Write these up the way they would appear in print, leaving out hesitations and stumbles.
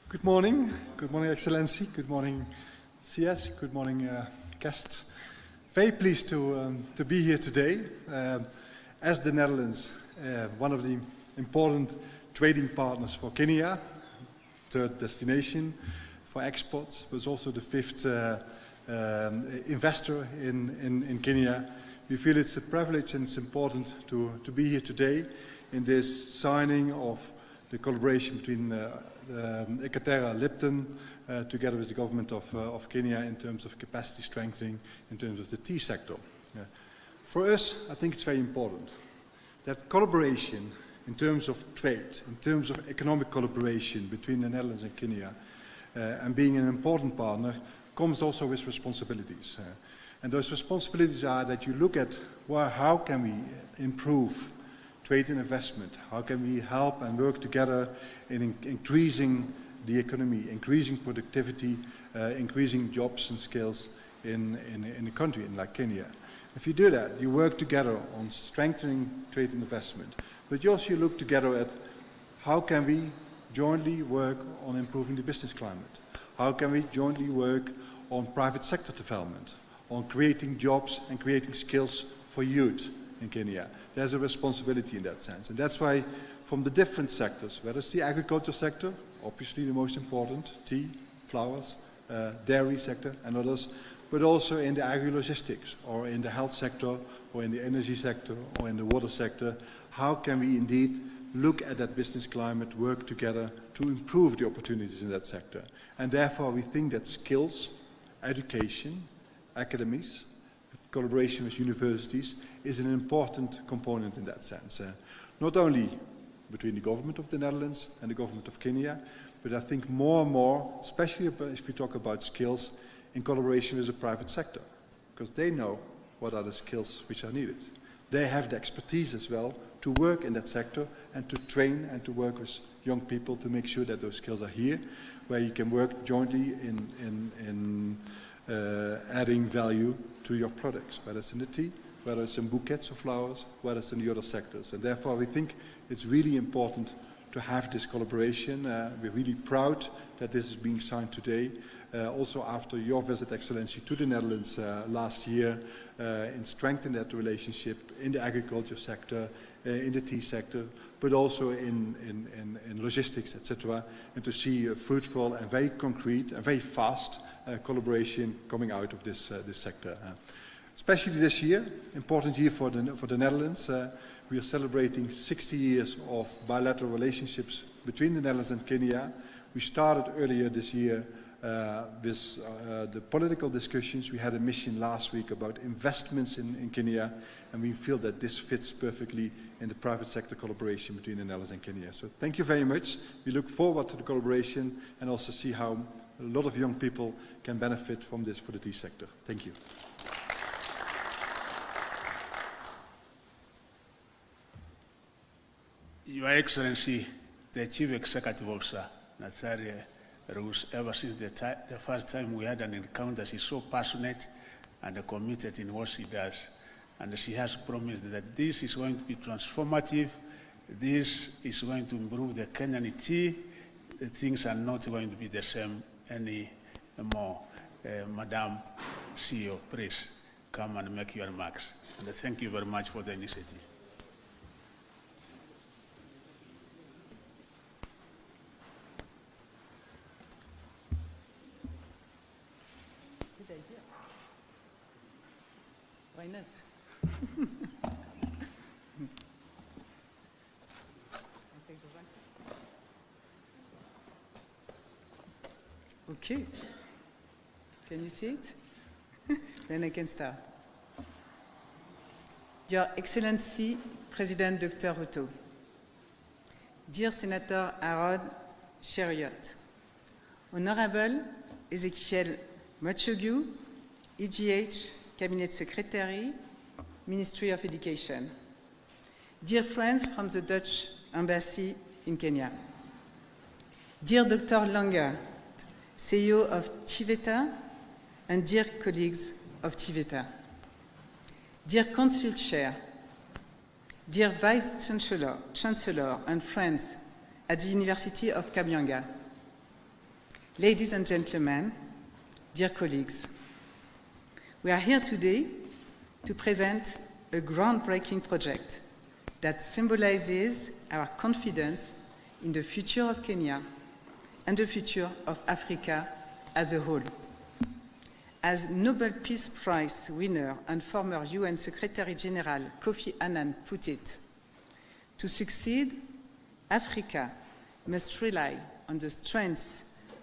Good morning, Excellency. Good morning, CS. Good morning, guests. Very pleased to be here today. As the Netherlands, one of the important trading partners for Kenya, third destination for exports, but also the fifth investor in Kenya. We feel it's a privilege and it's important to be here today in this signing of the collaboration between Ekaterra Lipton together with the government of Kenya in terms of capacity strengthening, in terms of the tea sector. For us, I think it's very important that collaboration in terms of trade, in terms of economic collaboration between the Netherlands and Kenya, and being an important partner, comes also with responsibilities. And those responsibilities are that you look at how can we improve trade and investment, how can we help and work together in increasing the economy, increasing productivity, increasing jobs and skills in a country like Kenya. If you do that, you work together on strengthening trade and investment, but you also look together at how can we jointly work on improving the business climate, how can we jointly work on private sector development, on creating jobs and creating skills for youth in Kenya. There's a responsibility in that sense. And that's why from the different sectors, whether it's the agriculture sector, obviously the most important, tea, flowers, dairy sector and others, but also in the agri-logistics or in the health sector or in the energy sector or in the water sector, how can we indeed look at that business climate, work together to improve the opportunities in that sector. And therefore we think that skills, education, academies, collaboration with universities is an important component in that sense. Not only between the government of the Netherlands and the government of Kenya, but I think more and more, especially if we talk about skills, in collaboration with the private sector, because they know what are the skills which are needed. They have the expertise as well to work in that sector and to train and to work with young people to make sure that those skills are here, where you can work jointly in adding value to your products, whether it's in the tea, whether it's in bouquets of flowers, whether it's in the other sectors. And therefore we think it's really important to have this collaboration. We're really proud that this is being signed today, also after your visit, Excellency, to the Netherlands last year, in strengthening that relationship in the agriculture sector, in the tea sector, but also in logistics, etc., and to see a fruitful and very concrete and very fast collaboration coming out of this sector. Especially this year, important year for the Netherlands. We are celebrating 60 years of bilateral relationships between the Netherlands and Kenya. We started earlier this year with the political discussions. We had a mission last week about investments in Kenya, and we feel that this fits perfectly in the private sector collaboration between the Netherlands and Kenya. So thank you very much. We look forward to the collaboration and also see how a lot of young people can benefit from this for the tea sector. Thank you. Your Excellency, the Chief Executive Officer, Natsari Rus, ever since the first time we had an encounter, she's so passionate and committed in what she does. And she has promised that this is going to be transformative, this is going to improve the Kenyan tea, things are not going to be the same anymore. Madam CEO, please come and make your remarks. And thank you very much for the initiative. Why not? Okay. Can you see it? Then I can start. Your Excellency, President Dr. Ruto, dear Senator Aaron Cheriot, Honorable Ezekiel Machogu, EGH, Cabinet Secretary, Ministry of Education, dear friends from the Dutch Embassy in Kenya, dear Dr. Langa, CEO of TVETA, and dear colleagues of TVETA, dear Council Chair, dear Vice Chancellor and friends at the University of Kabianga, Ladies and gentlemen, dear colleagues, we are here today to present a groundbreaking project that symbolizes our confidence in the future of Kenya and the future of Africa as a whole. As Nobel Peace Prize winner and former UN Secretary General Kofi Annan put it, to succeed, Africa must rely on the strengths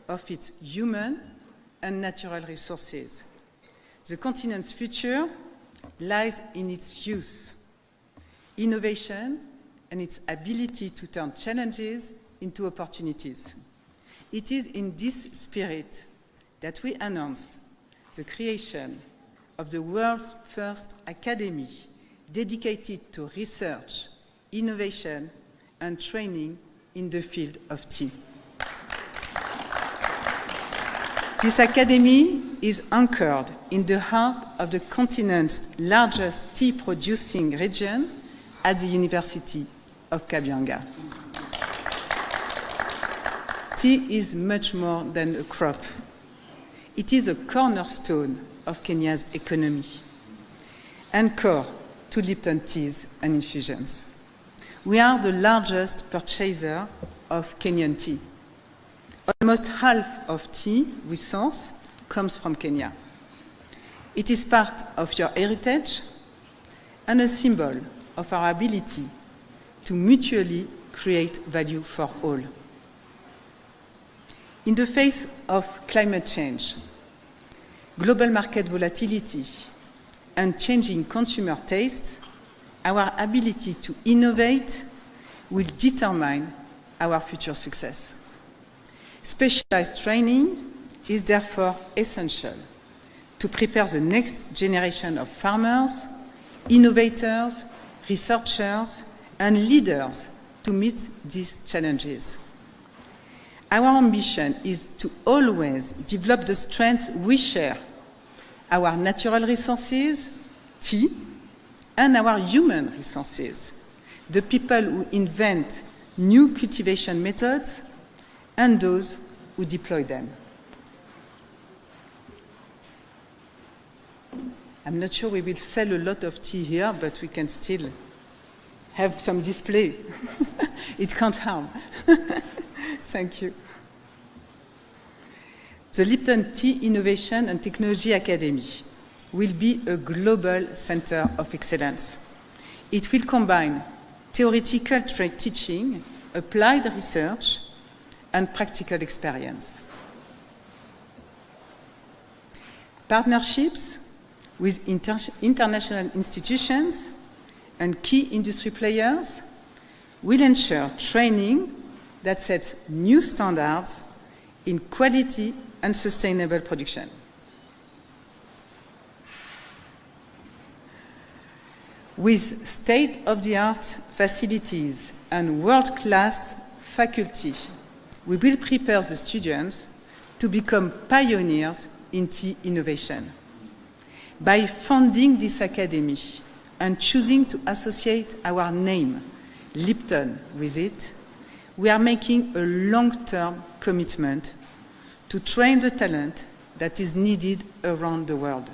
of its human and natural resources. The continent's future lies in its youth, innovation, and its ability to turn challenges into opportunities. It is in this spirit that we announce the creation of the world's first academy dedicated to research, innovation, and training in the field of tea. This academy is anchored in the heart of the continent's largest tea-producing region at the University of Kabianga. Tea is much more than a crop. It is a cornerstone of Kenya's economy and core to Lipton teas and infusions. We are the largest purchaser of Kenyan tea. Almost half of tea we source comes from Kenya. It is part of your heritage and a symbol of our ability to mutually create value for all. In the face of climate change, global market volatility, and changing consumer tastes, our ability to innovate will determine our future success. Specialized training is therefore essential to prepare the next generation of farmers, innovators, researchers, and leaders to meet these challenges. Our ambition is to always develop the strengths we share, our natural resources, tea, and our human resources, the people who invent new cultivation methods and those who deploy them. I'm not sure we will sell a lot of tea here, but we can still have some display. It can't harm. Thank you. The Lipton Tea Innovation and Technology Academy will be a global center of excellence. It will combine theoretical trade teaching, applied research, and practical experience. Partnerships with international institutions and key industry players will ensure training that sets new standards in quality and sustainable production. With state-of-the-art facilities and world-class faculty, we will prepare the students to become pioneers in tea innovation. By funding this academy and choosing to associate our name, Lipton, with it, we are making a long-term commitment to train the talent that is needed around the world.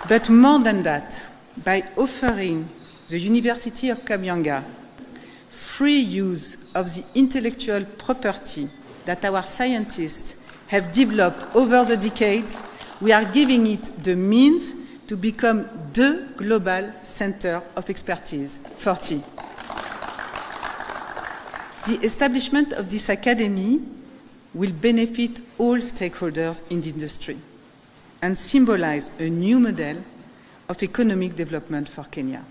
But more than that, by offering the University of Kabianga free use of the intellectual property that our scientists have developed over the decades, we are giving it the means to become the global center of expertise for tea. The establishment of this academy will benefit all stakeholders in the industry and symbolize a new model of economic development for Kenya.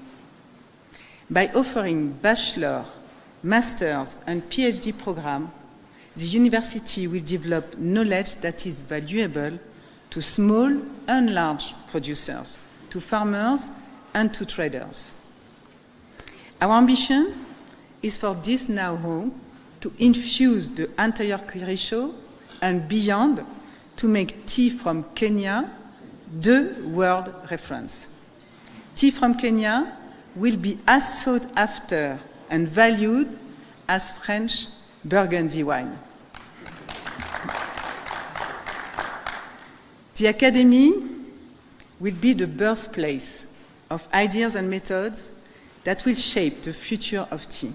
By offering bachelor, master's, and PhD programs, the university will develop knowledge that is valuable to small and large producers, to farmers, and to traders. Our ambition is for this know-how to infuse the entire Kirisho and beyond to make tea from Kenya the world reference. Tea from Kenya will be as sought after and valued as French Burgundy wine. The Academy will be the birthplace of ideas and methods that will shape the future of tea,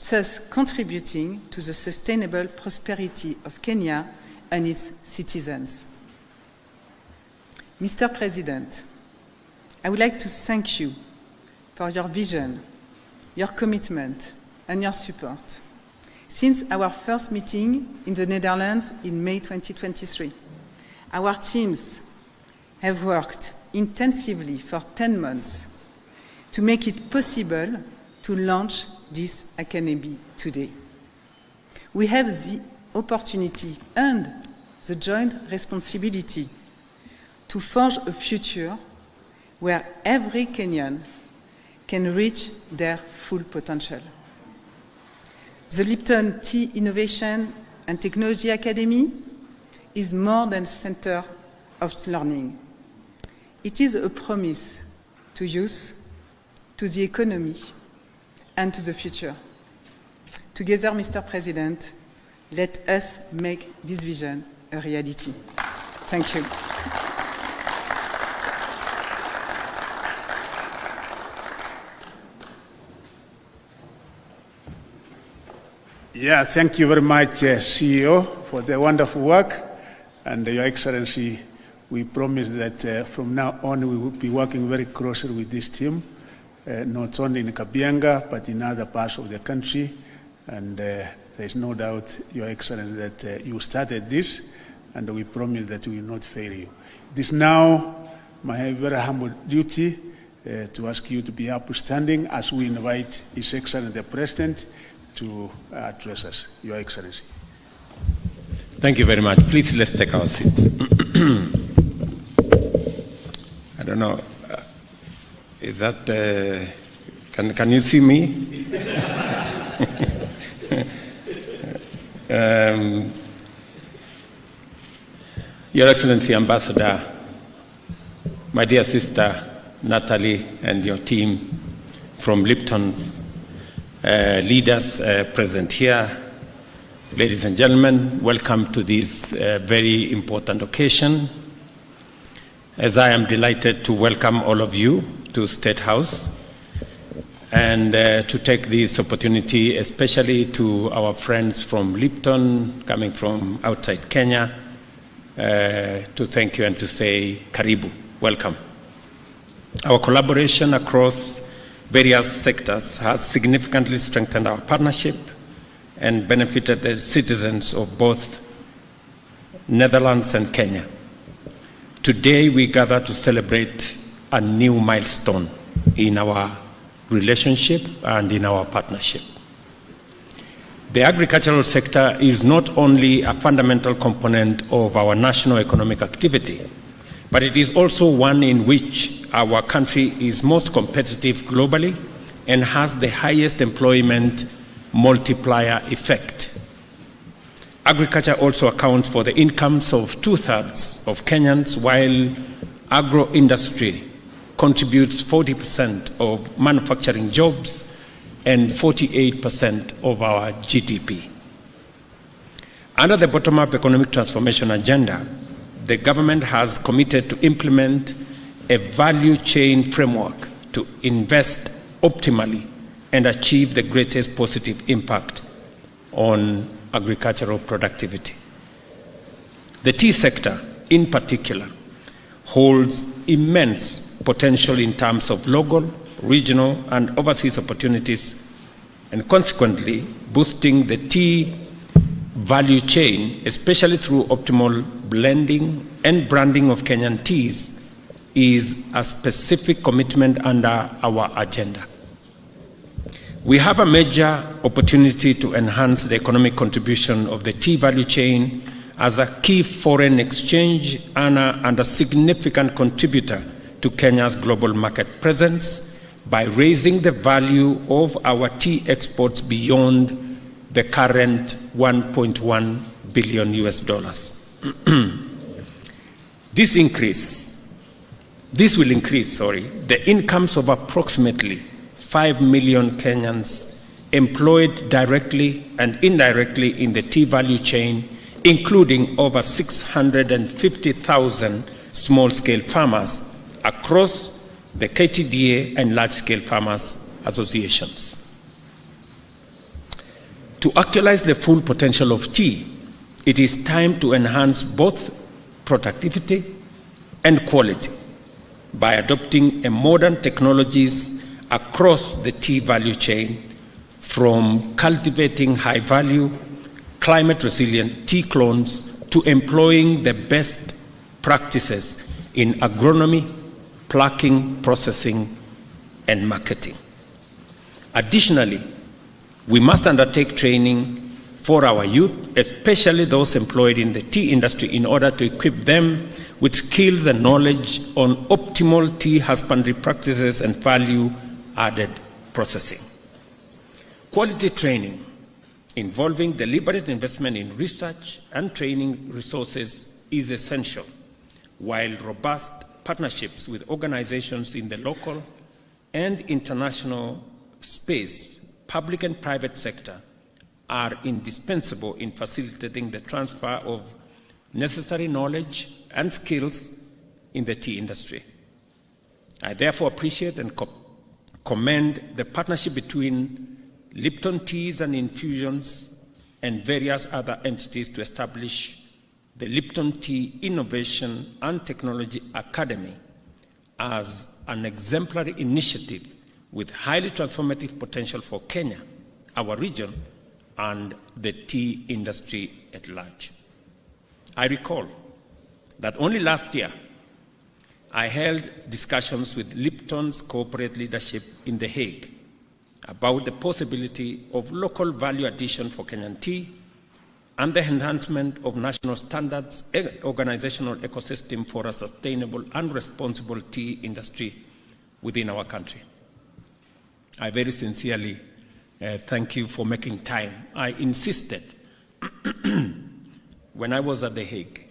thus contributing to the sustainable prosperity of Kenya and its citizens. Mr. President, I would like to thank you for your vision, your commitment, and your support since our first meeting in the Netherlands in May 2023. Our teams have worked intensively for 10 months to make it possible to launch this Academy today. We have the opportunity and the joint responsibility to forge a future where every Kenyan can reach their full potential. The Lipton Tea Innovation and Technology Academy is more than a center of learning. It is a promise to youth, to the economy, and to the future. Together, Mr. President, let us make this vision a reality. Thank you. Yeah, thank you very much, CEO, for the wonderful work. And Your Excellency, we promise that from now on we will be working very closely with this team, not only in Kabianga, but in other parts of the country. And there's no doubt, Your Excellency, that you started this, and we promise that we will not fail you. It is now my very humble duty to ask you to be upstanding as we invite His Excellency the President to address us. Your Excellency. Thank you very much. Please, let's take our seats. I don't know. Is that, can you see me? Your Excellency Ambassador, my dear sister Natalie and your team from Lipton's leaders present here, ladies and gentlemen, welcome to this very important occasion. As I am delighted to welcome all of you to State House and to take this opportunity, especially to our friends from Lipton, coming from outside Kenya, to thank you and to say karibu, welcome. Our collaboration across various sectors has significantly strengthened our partnership and benefited the citizens of both Netherlands and Kenya. Today we gather to celebrate a new milestone in our relationship and in our partnership. The agricultural sector is not only a fundamental component of our national economic activity, but it is also one in which our country is most competitive globally and has the highest employment multiplier effect. Agriculture also accounts for the incomes of 2/3 of Kenyans, while agro-industry contributes 40% of manufacturing jobs and 48% of our GDP. Under the bottom-up economic transformation agenda, the government has committed to implement a value chain framework to invest optimally and achieve the greatest positive impact on agricultural productivity. The tea sector, in particular, holds immense potential in terms of local, regional, and overseas opportunities, and consequently boosting the tea value chain, especially through optimal blending and branding of Kenyan teas, is a specific commitment under our agenda. We have a major opportunity to enhance the economic contribution of the tea value chain as a key foreign exchange earner and a significant contributor to Kenya's global market presence by raising the value of our tea exports beyond the current $1.1 billion US. This will increase the incomes of approximately 5 million Kenyans employed directly and indirectly in the tea value chain, including over 650,000 small-scale farmers across the KTDA and large-scale farmers associations. To actualize the full potential of tea, it is time to enhance both productivity and quality by adopting modern technologies across the tea value chain, from cultivating high-value, climate-resilient tea clones to employing the best practices in agronomy, plucking, processing, and marketing. Additionally, we must undertake training for our youth, especially those employed in the tea industry, in order to equip them with skills and knowledge on optimal tea husbandry practices and value-added processing. Quality training involving deliberate investment in research and training resources is essential, while robust partnerships with organizations in the local and international space, public and private sector, are indispensable in facilitating the transfer of necessary knowledge and skills in the tea industry. I therefore appreciate and commend the partnership between Lipton Teas and Infusions and various other entities to establish the Lipton Tea Innovation and Technology Academy as an exemplary initiative with highly transformative potential for Kenya, our region, and the tea industry at large. I recall that only last year I held discussions with Lipton's corporate leadership in The Hague about the possibility of local value addition for Kenyan tea and the enhancement of national standards and organizational ecosystem for a sustainable and responsible tea industry within our country. I very sincerely thank you for making time. I insisted when I was at The Hague,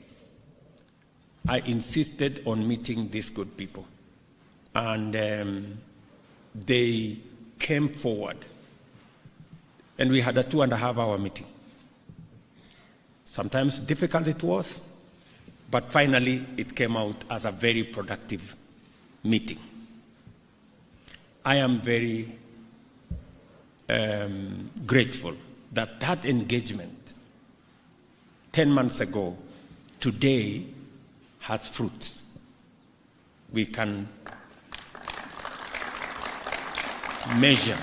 I insisted on meeting these good people, and they came forward, and we had a 2.5-hour meeting. Sometimes difficult it was, but finally it came out as a very productive meeting. I am very grateful that that engagement 10 months ago today has fruits. We can measure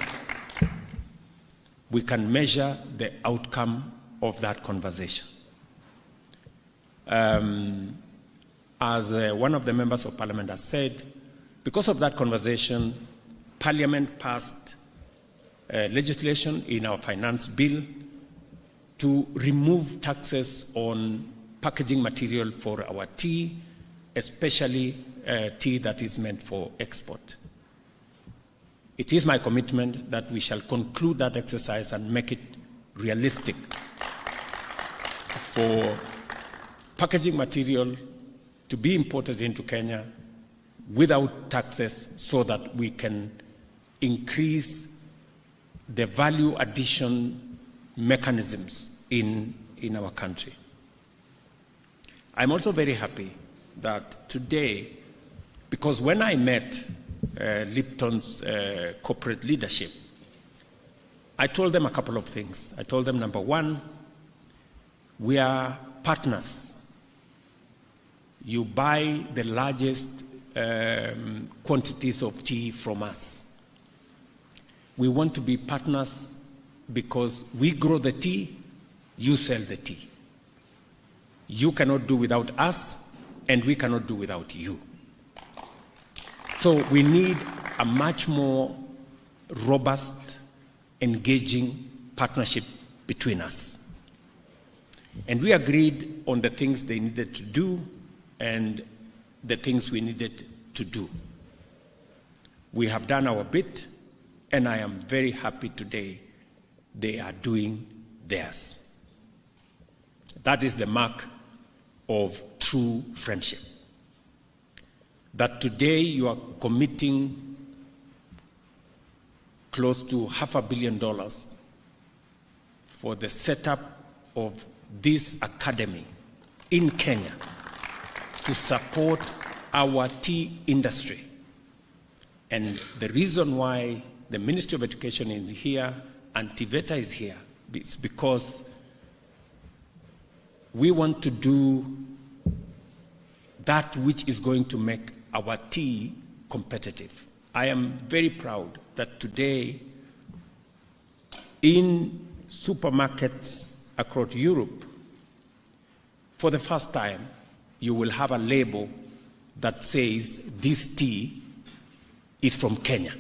the outcome of that conversation. As one of the members of Parliament has said, because of that conversation, Parliament passed legislation in our finance bill to remove taxes on packaging material for our tea, especially tea that is meant for export. It is my commitment that we shall conclude that exercise and make it realistic for packaging material to be imported into Kenya without taxes, so that we can increase the value addition mechanisms in our country. I'm also very happy that today, because when I met Lipton's corporate leadership, I told them a couple of things. I told them, number one, we are partners. You buy the largest quantities of tea from us. We want to be partners because we grow the tea, you sell the tea. You cannot do without us, and we cannot do without you. So we need a much more robust, engaging partnership between us. And we agreed on the things they needed to do and the things we needed to do. We have done our bit, and I am very happy today they are doing theirs. That is the mark of true friendship. That today you are committing close to $500 million for the setup of this academy in Kenya to support our tea industry. And the reason why the Ministry of Education is here and TVETA is here is because we want to do that which is going to make our tea competitive. I am very proud that today in supermarkets across Europe, for the first time, you will have a label that says this tea is from Kenya.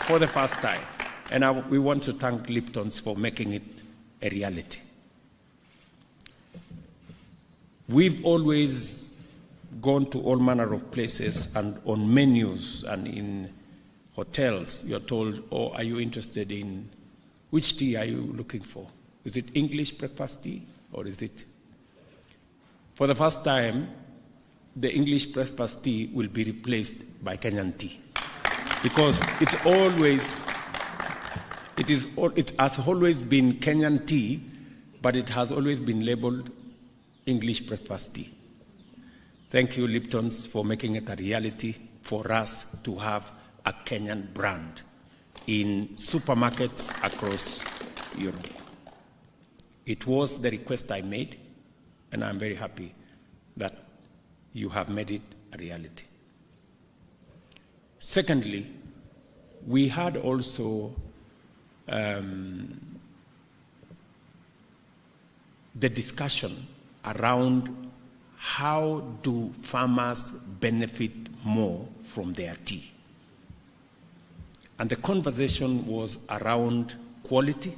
For the first time. And we want to thank Lipton's for making it a reality. We've always gone to all manner of places, and on menus and in hotels, you're told, oh, are you interested in, which tea are you looking for? Is it English breakfast tea, or is it? For the first time, the English breakfast tea will be replaced by Kenyan tea. Because it has always been Kenyan tea, but it has always been labeled English breakfast tea. Thank you, Lipton's, for making it a reality for us to have a Kenyan brand in supermarkets across Europe. It was the request I made, and I'm very happy that you have made it a reality. Secondly, we had also the discussion around how do farmers benefit more from their tea. And the conversation was around quality,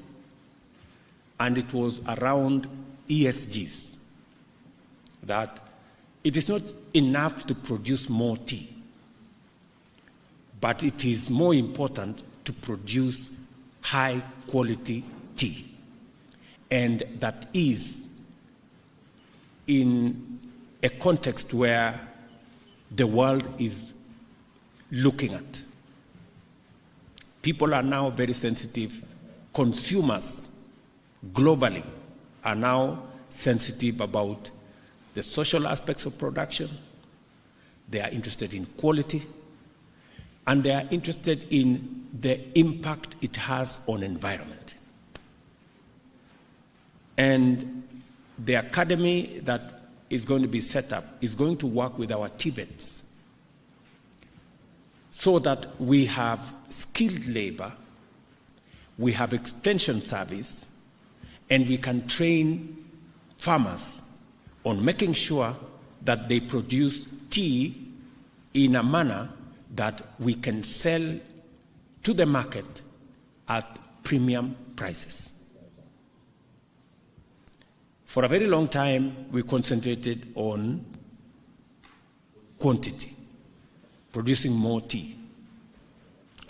and it was around ESGs, that it is not enough to produce more tea, but it is more important to produce high quality tea. And that is in a context where the world is looking at. People are now very sensitive. Consumers globally are now sensitive about the social aspects of production. They are interested in quality, and they are interested in the impact it has on environment. And the academy that is going to be set up is going to work with our Tibets so that we have skilled labor, we have extension service, and we can train farmers on making sure that they produce tea in a manner that we can sell to the market at premium prices. For a very long time, we concentrated on quantity, producing more tea.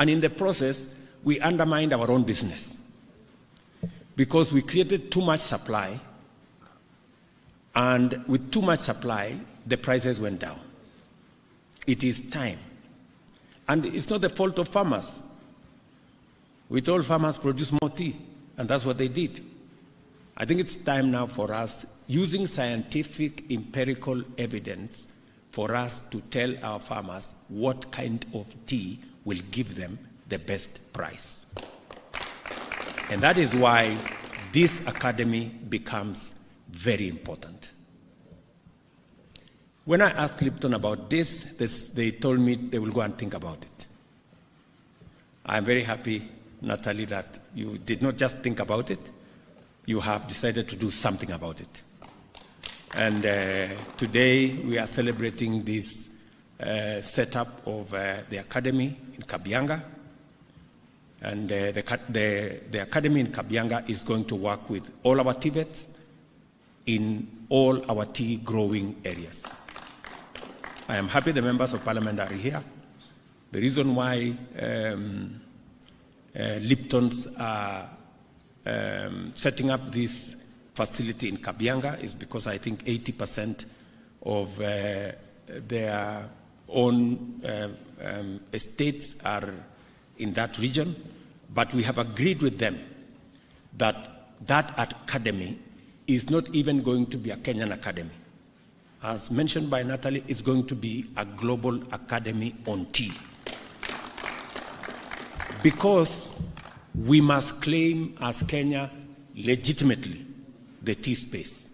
And in the process, we undermined our own business because we created too much supply, and with too much supply, the prices went down. It is time. And it's not the fault of farmers. We told farmers produce more tea, and that's what they did. I think it's time now for us, using scientific empirical evidence, for us to tell our farmers what kind of tea will give them the best price. And that is why this academy becomes very important. When I asked Lipton about this, they told me they will go and think about it. I'm very happy, Natalie, that you did not just think about it, you have decided to do something about it. And today we are celebrating this setup of the academy in Kabianga. And the academy in Kabianga is going to work with all our Tibets in all our tea growing areas. I am happy the members of parliament are here. The reason why Lipton's are setting up this facility in Kabianga is because I think 80% of own estates are in that region, but we have agreed with them that that academy is not even going to be a Kenyan academy. As mentioned by Natalie, it's going to be a global academy on tea. Because we must claim as Kenya legitimately the tea space.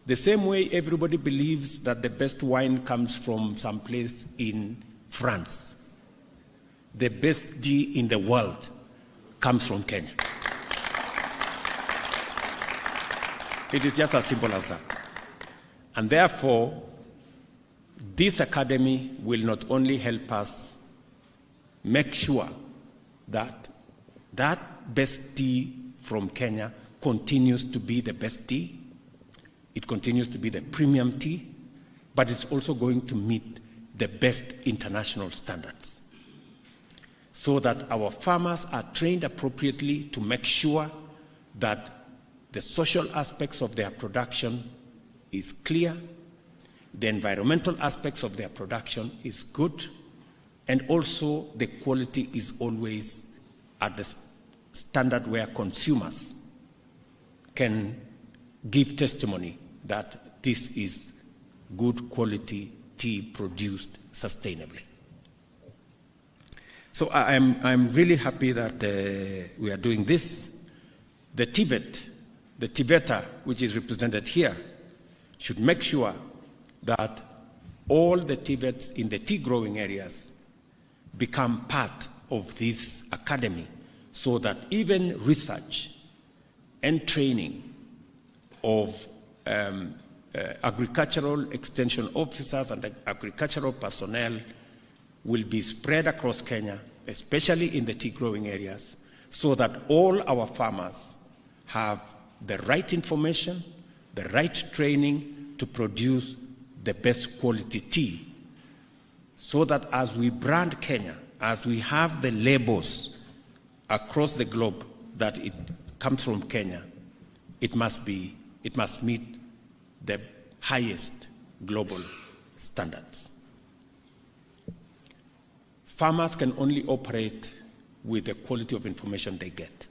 The same way everybody believes that the best wine comes from some place in France. The best tea in the world comes from Kenya. It is just as simple as that. And therefore, this academy will not only help us make sure that that best tea from Kenya continues to be the best tea, it continues to be the premium tea, but it's also going to meet the best international standards, so that our farmers are trained appropriately to make sure that the social aspects of their production is clear, the environmental aspects of their production is good, and also the quality is always at the standard where consumers can give testimony that this is good quality tea produced sustainably. So I'm really happy that we are doing this. The Tibeter, which is represented here, should make sure that all the Tibets in the tea growing areas become part of this academy, so that even research and training of agricultural extension officers and agricultural personnel will be spread across Kenya, especially in the tea growing areas, so that all our farmers have the right information, the right training to produce the best quality tea, so that as we brand Kenya, as we have the labels across the globe that it comes from Kenya, it must meet the highest global standards. Farmers can only operate with the quality of information they get.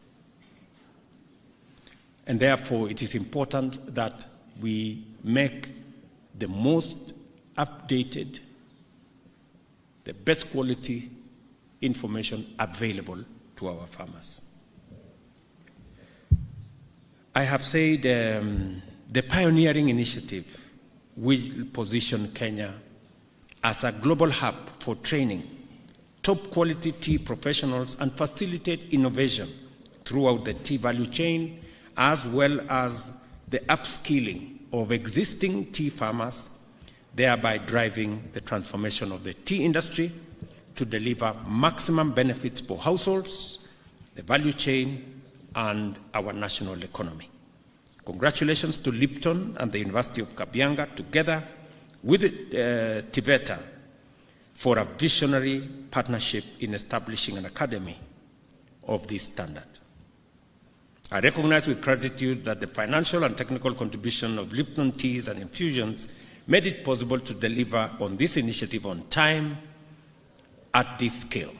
And therefore, it is important that we make the most updated, the best quality information available to our farmers. I have said the pioneering initiative will position Kenya as a global hub for training top quality tea professionals and facilitate innovation throughout the tea value chain, as well as the upskilling of existing tea farmers, thereby driving the transformation of the tea industry to deliver maximum benefits for households, the value chain, and our national economy. Congratulations to Lipton and the University of Kabianga, together with Tibeter, for a visionary partnership in establishing an academy of this standard. I recognize with gratitude that the financial and technical contribution of Lipton Teas and Infusions made it possible to deliver on this initiative on time at this scale.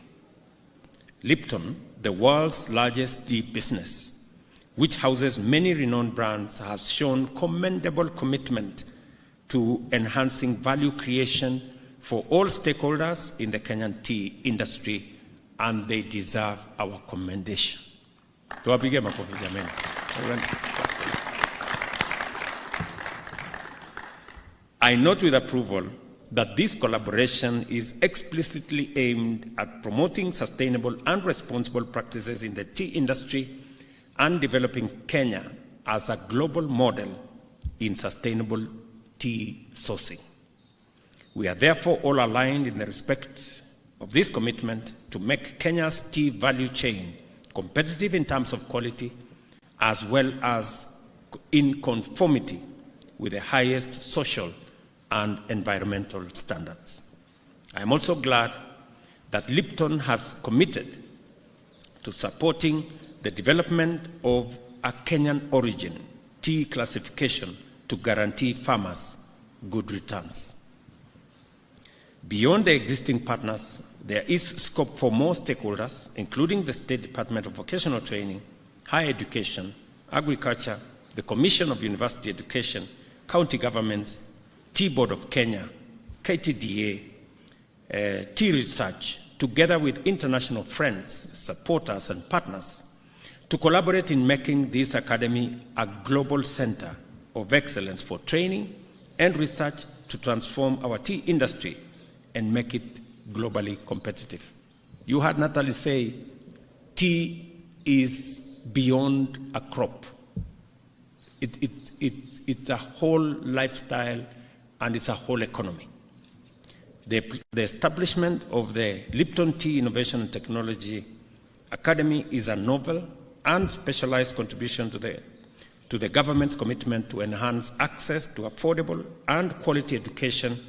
Lipton, the world's largest tea business, which houses many renowned brands, has shown commendable commitment to enhancing value creation for all stakeholders in the Kenyan tea industry, and they deserve our commendation. I note with approval that this collaboration is explicitly aimed at promoting sustainable and responsible practices in the tea industry and developing Kenya as a global model in sustainable tea sourcing. We are therefore all aligned in the respect of this commitment to make Kenya's tea value chain competitive in terms of quality, as well as in conformity with the highest social and environmental standards. I am also glad that Lipton has committed to supporting the development of a Kenyan origin tea classification to guarantee farmers good returns. Beyond the existing partners, there is scope for more stakeholders, including the State Department of Vocational Training, Higher Education, Agriculture, the Commission of University Education, county governments, Tea Board of Kenya, KTDA, Tea Research, together with international friends, supporters, and partners, to collaborate in making this academy a global center of excellence for training and research to transform our tea industry and make it globally competitive. You heard Natalie say, tea is beyond a crop. It's a whole lifestyle and it's a whole economy. The establishment of the Lipton Tea Innovation and Technology Academy is a novel and specialized contribution to the government's commitment to enhance access to affordable and quality education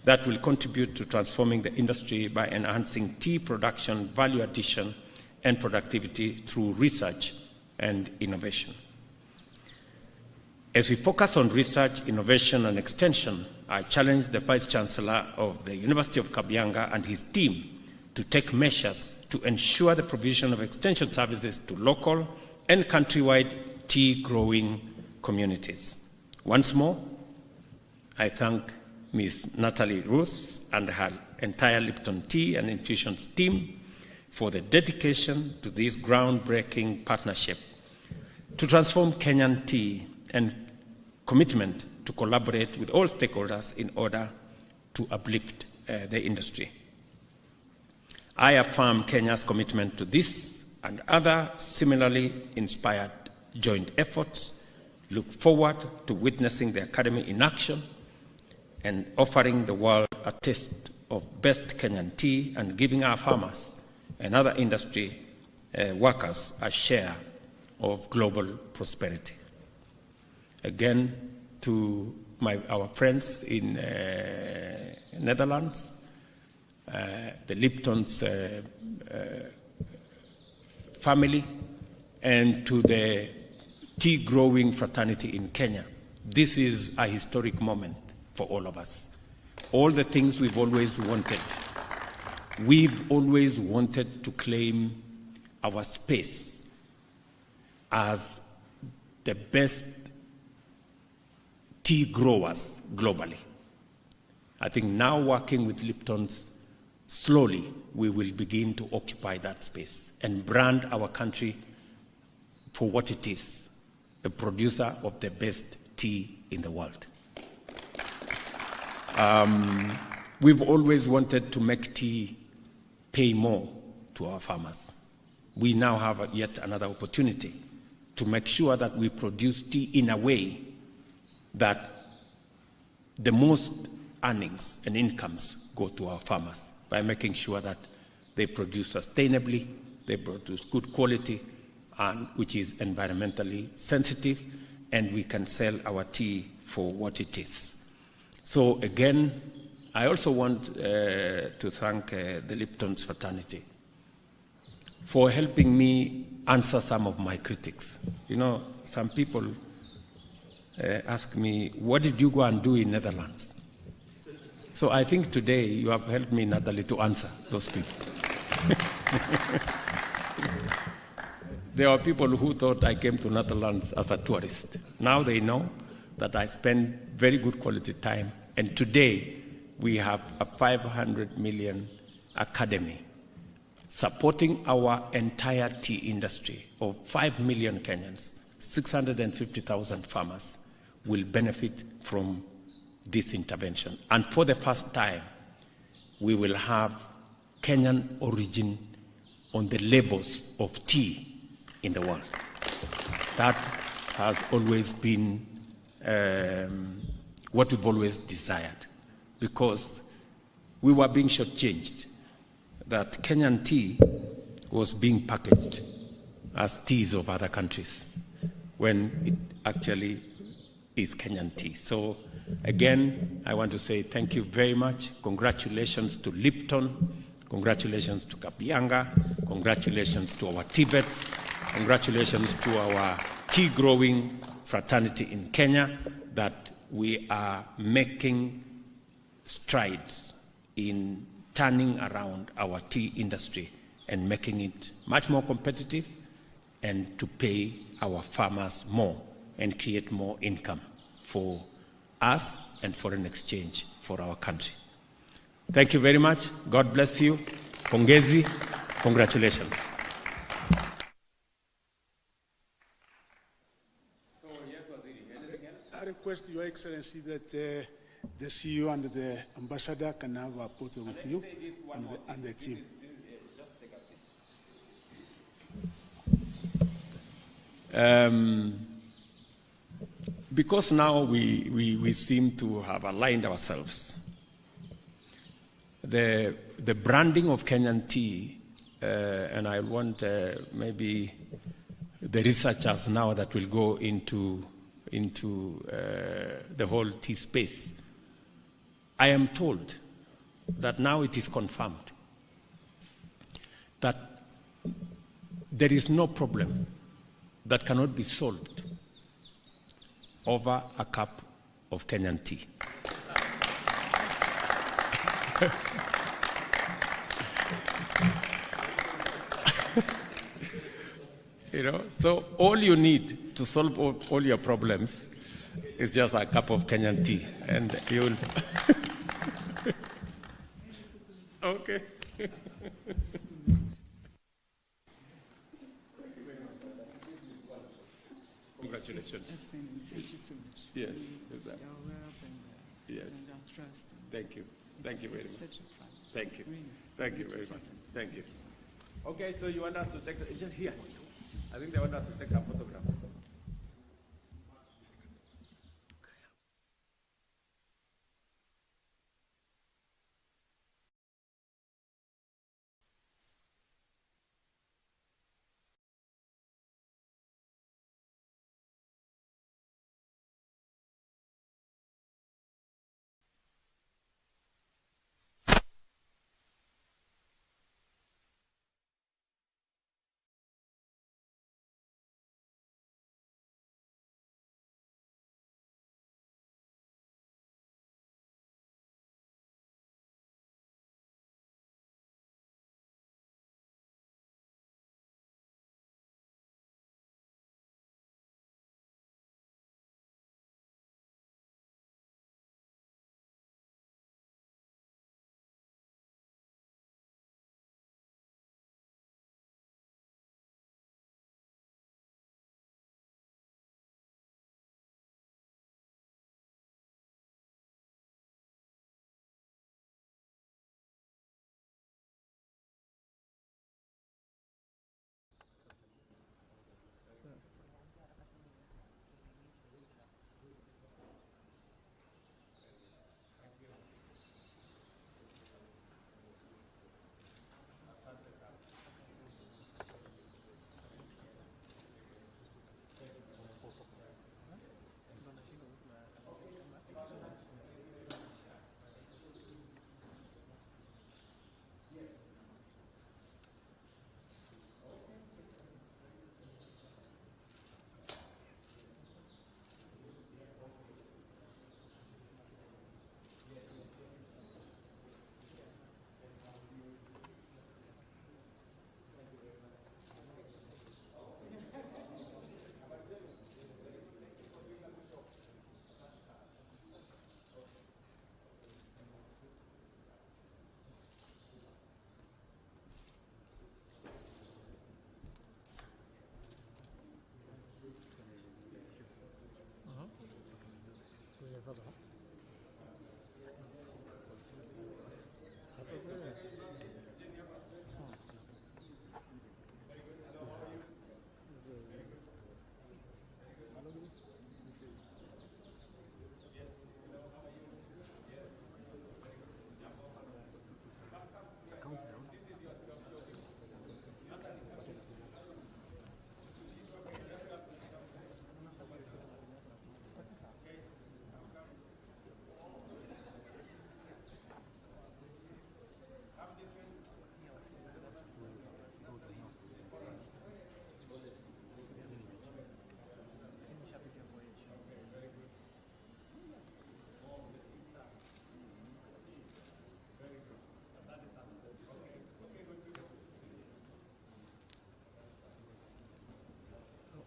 that will contribute to transforming the industry by enhancing tea production, value addition, and productivity through research and innovation. As we focus on research, innovation, and extension, I challenge the Vice Chancellor of the University of Kabianga and his team to take measures to ensure the provision of extension services to local and countrywide tea-growing communities. Once more, I thank Ms. Natalie Roos and her entire Lipton Tea and Infusions team for the dedication to this groundbreaking partnership to transform Kenyan tea and commitment to collaborate with all stakeholders in order to uplift the industry. I affirm Kenya's commitment to this and other similarly inspired joint efforts, look forward to witnessing the Academy in action and offering the world a taste of best Kenyan tea and giving our farmers and other industry workers a share of global prosperity. Again, to our friends in Netherlands, the Lipton's family, and to the tea-growing fraternity in Kenya. This is a historic moment for all of us. All the things we've always wanted. We've always wanted to claim our space as the best tea growers globally. I think now working with Lipton's, slowly we will begin to occupy that space and brand our country for what it is, a producer of the best tea in the world. We've always wanted to make tea pay more to our farmers. We now have yet another opportunity to make sure that we produce tea in a way that the most earnings and incomes go to our farmers by making sure that they produce sustainably, they produce good quality, and which is environmentally sensitive, and we can sell our tea for what it is. So again, I also want to thank the Lipton's fraternity for helping me answer some of my critics. You know, some people ask me, what did you go and do in Netherlands? So I think today you have helped me, Natalie, to answer those people. There are people who thought I came to Netherlands as a tourist. Now they know that I spend very good quality time, and today we have a 500 million academy supporting our entire tea industry of 5 million Kenyans. 650,000 farmers will benefit from this intervention. And for the first time, we will have Kenyan origin on the labels of tea in the world. That has always been what we've always desired, because we were being shortchanged, that Kenyan tea was being packaged as teas of other countries, when it actually is Kenyan tea. So again, I want to say thank you very much. Congratulations to Lipton. Congratulations to Kabianga. Congratulations to our Tibets. Congratulations to our tea-growing fraternity in Kenya, that we are making strides in turning around our tea industry and making it much more competitive and to pay our farmers more and create more income for us and foreign exchange for our country. Thank you very much. God bless you. Pongezi. Congratulations. I request Your Excellency that the CEO and the ambassador can have a photo with you and the team. Because now we seem to have aligned ourselves, the branding of Kenyan tea, and I want maybe the researchers now that will go into the whole tea space. I am told that now it is confirmed that there is no problem that cannot be solved over a cup of Kenyan tea. So all you need to solve all your problems is just a cup of Kenyan tea, and you'll. Okay. Congratulations. Thank you so much. Yes. Your words and Yes. your trust. Thank you. Thank you very much. Such a fun. Thank you. Really. Thank you very much. Thank you. Okay, so you want us to take just here? I think they want us to take some photographs.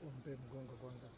Umpe mgongo kwanza.